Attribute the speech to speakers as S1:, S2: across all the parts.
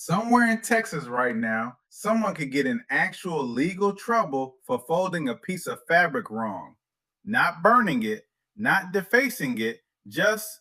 S1: Somewhere in Texas right now, someone could get in actual legal trouble for folding a piece of fabric wrong. Not burning it, not defacing it, just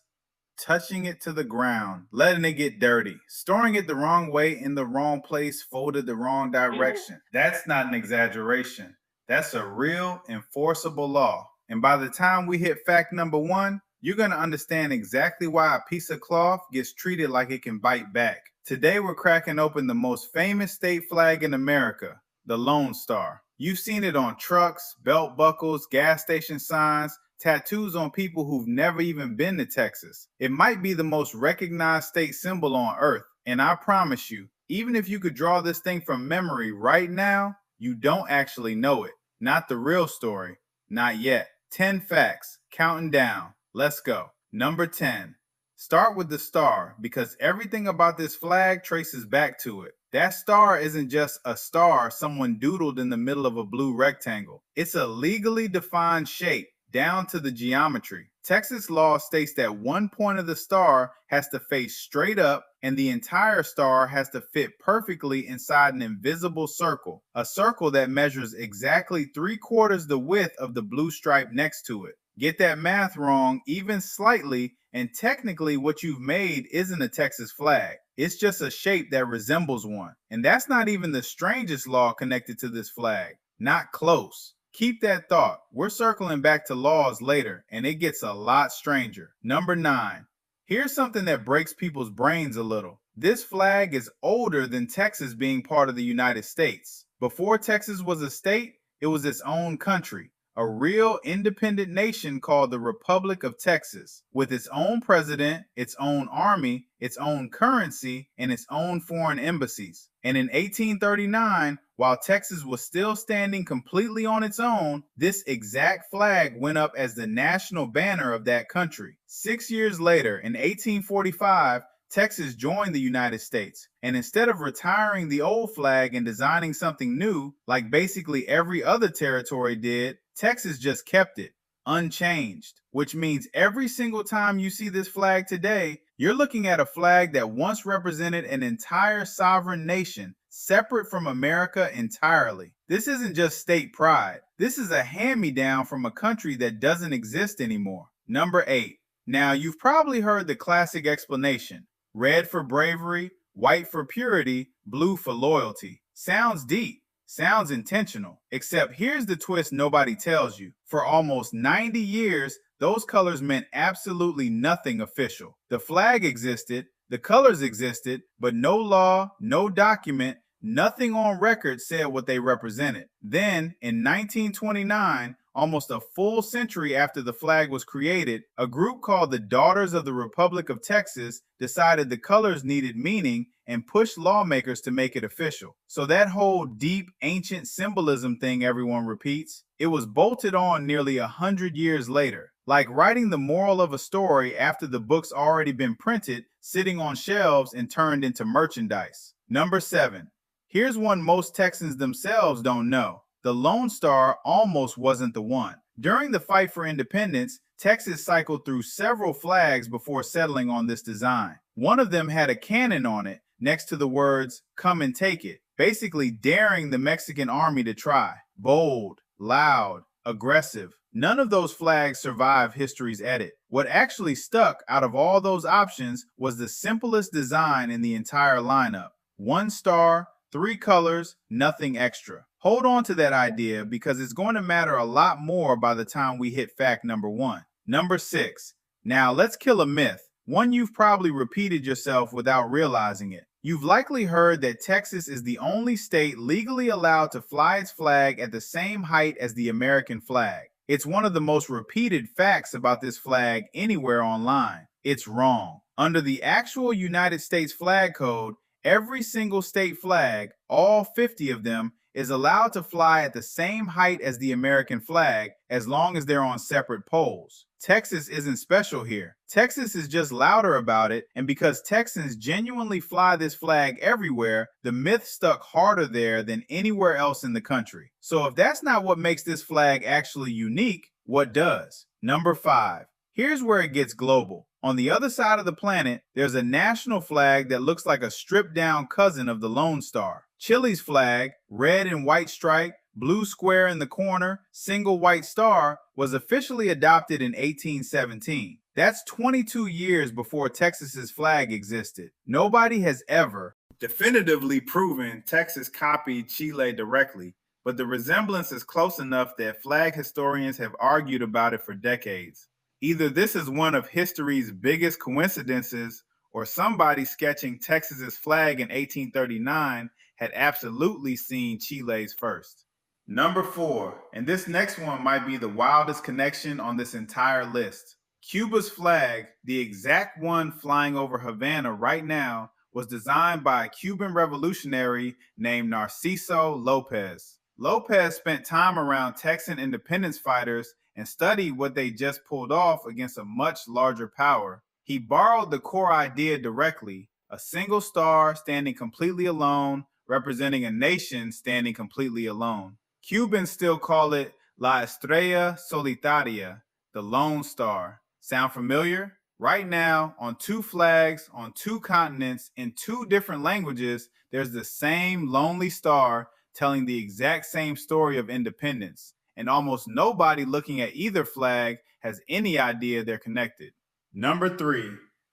S1: touching it to the ground, letting it get dirty, storing it the wrong way in the wrong place, folded the wrong direction. That's not an exaggeration. That's a real enforceable law. And by the time we hit fact number one, you're going to understand exactly why a piece of cloth gets treated like it can bite back. Today, we're cracking open the most famous state flag in America, the Lone Star. You've seen it on trucks, belt buckles, gas station signs, tattoos on people who've never even been to Texas. It might be the most recognized state symbol on earth, and I promise you, even if you could draw this thing from memory right now, you don't actually know it. Not the real story, not yet. 10 facts, counting down. Let's go. Number 10. Start with the star, because everything about this flag traces back to it. That star isn't just a star someone doodled in the middle of a blue rectangle. It's a legally defined shape, down to the geometry. Texas law states that one point of the star has to face straight up and the entire star has to fit perfectly inside an invisible circle, a circle that measures exactly 3/4 the width of the blue stripe next to it. Get that math wrong even slightly, and technically what you've made isn't a Texas flag. It's just a shape that resembles one. And that's not even the strangest law connected to this flag. Not close. Keep that thought. We're circling back to laws later, and it gets a lot stranger. Number 9. Here's something that breaks people's brains a little. This flag is older than Texas being part of the United States. Before Texas was a state, it was its own country, a real independent nation called the Republic of Texas, with its own president, its own army, its own currency, and its own foreign embassies. And in 1839, while Texas was still standing completely on its own, this exact flag went up as the national banner of that country. 6 years later, in 1845, Texas joined the United States, and instead of retiring the old flag and designing something new, like basically every other territory did, Texas just kept it unchanged, which means every single time you see this flag today, you're looking at a flag that once represented an entire sovereign nation, separate from America entirely. This isn't just state pride. This is a hand-me-down from a country that doesn't exist anymore. Number 8. Now, you've probably heard the classic explanation. Red for bravery, white for purity, blue for loyalty. Sounds deep. Sounds intentional. Except here's the twist nobody tells you. For almost 90 years, those colors meant absolutely nothing official. The flag existed, the colors existed, but no law, no document, nothing on record said what they represented. Then, in 1929, almost a full century after the flag was created, a group called the Daughters of the Republic of Texas decided the colors needed meaning and pushed lawmakers to make it official. So that whole deep, ancient symbolism thing everyone repeats, it was bolted on nearly 100 years later. Like writing the moral of a story after the book's already been printed, sitting on shelves and turned into merchandise. Number 7. Here's one most Texans themselves don't know. The Lone Star almost wasn't the one. During the fight for independence, Texas cycled through several flags before settling on this design. One of them had a cannon on it next to the words, "Come and take it," basically daring the Mexican army to try. Bold, loud, aggressive. None of those flags survived history's edit. What actually stuck out of all those options was the simplest design in the entire lineup. One star, 3 colors, nothing extra. Hold on to that idea because it's going to matter a lot more by the time we hit fact number 1. Number 6. Now let's kill a myth, one you've probably repeated yourself without realizing it. You've likely heard that Texas is the only state legally allowed to fly its flag at the same height as the American flag. It's one of the most repeated facts about this flag anywhere online. It's wrong. Under the actual United States flag code, every single state flag, all 50 of them, is allowed to fly at the same height as the American flag as long as they're on separate poles. Texas isn't special here. Texas is just louder about it, and because Texans genuinely fly this flag everywhere, the myth stuck harder there than anywhere else in the country. So if that's not what makes this flag actually unique, what does? Number 5. Here's where it gets global. On the other side of the planet, there's a national flag that looks like a stripped-down cousin of the Lone Star. Chile's flag, red and white stripe, blue square in the corner, single white star, was officially adopted in 1817. That's 22 years before Texas's flag existed. Nobody has ever definitively proven Texas copied Chile directly, but the resemblance is close enough that flag historians have argued about it for decades. Either this is one of history's biggest coincidences, or somebody sketching Texas's flag in 1839 had absolutely seen Chile's first. Number 4, and this next one might be the wildest connection on this entire list. Cuba's flag, the exact one flying over Havana right now, was designed by a Cuban revolutionary named Narciso Lopez. Lopez spent time around Texan independence fighters and studied what they just pulled off against a much larger power. He borrowed the core idea directly, a single star standing completely alone, representing a nation standing completely alone. Cubans still call it La Estrella Solitaria, the Lone Star. Sound familiar? Right now, on 2 flags, on 2 continents, in 2 different languages, there's the same lonely star telling the exact same story of independence. And almost nobody looking at either flag has any idea they're connected. Number 3,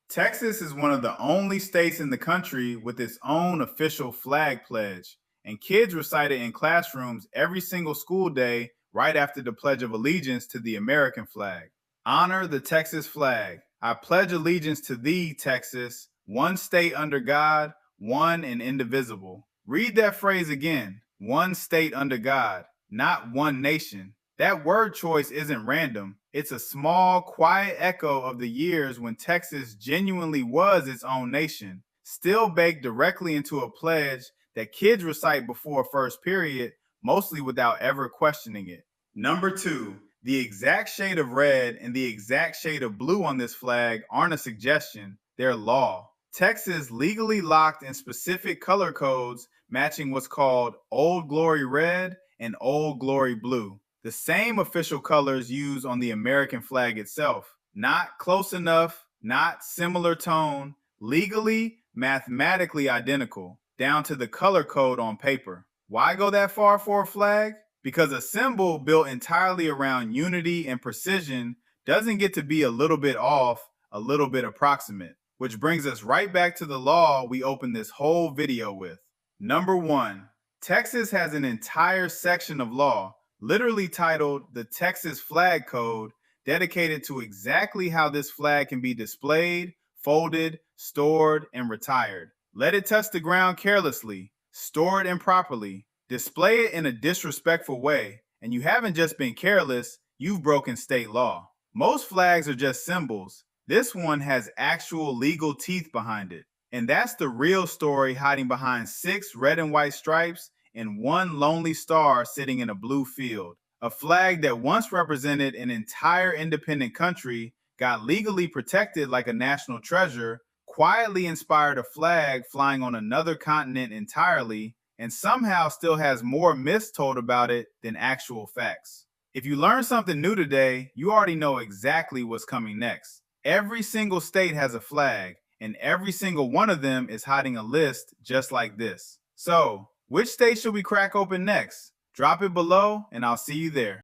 S1: Texas is one of the only states in the country with its own official flag pledge, and kids recite it in classrooms every single school day right after the Pledge of Allegiance to the American flag. Honor the Texas flag. I pledge allegiance to thee, Texas, one state under God, one and indivisible. Read that phrase again, one state under God, not one nation. That word choice isn't random. It's a small, quiet echo of the years when Texas genuinely was its own nation, still baked directly into a pledge that kids recite before first period, mostly without ever questioning it. Number 2, the exact shade of red and the exact shade of blue on this flag aren't a suggestion, they're law. Texas legally locked in specific color codes matching what's called Old Glory Red and Old Glory Blue, the same official colors used on the American flag itself. Not close enough, not similar tone, legally, mathematically identical, down to the color code on paper. Why go that far for a flag? Because a symbol built entirely around unity and precision doesn't get to be a little bit off, a little bit approximate. Which brings us right back to the law we opened this whole video with. Number 1, Texas has an entire section of law, literally titled the Texas Flag Code, dedicated to exactly how this flag can be displayed, folded, stored, and retired. Let it touch the ground carelessly, store it improperly, display it in a disrespectful way, and you haven't just been careless, you've broken state law. Most flags are just symbols. This one has actual legal teeth behind it. And that's the real story hiding behind 6 red and white stripes and 1 lonely star sitting in a blue field. A flag that once represented an entire independent country, got legally protected like a national treasure, quietly inspired a flag flying on another continent entirely, and somehow still has more myths told about it than actual facts. If you learned something new today, you already know exactly what's coming next. Every single state has a flag, and every single one of them is hiding a list just like this. So, which state should we crack open next? Drop it below, and I'll see you there.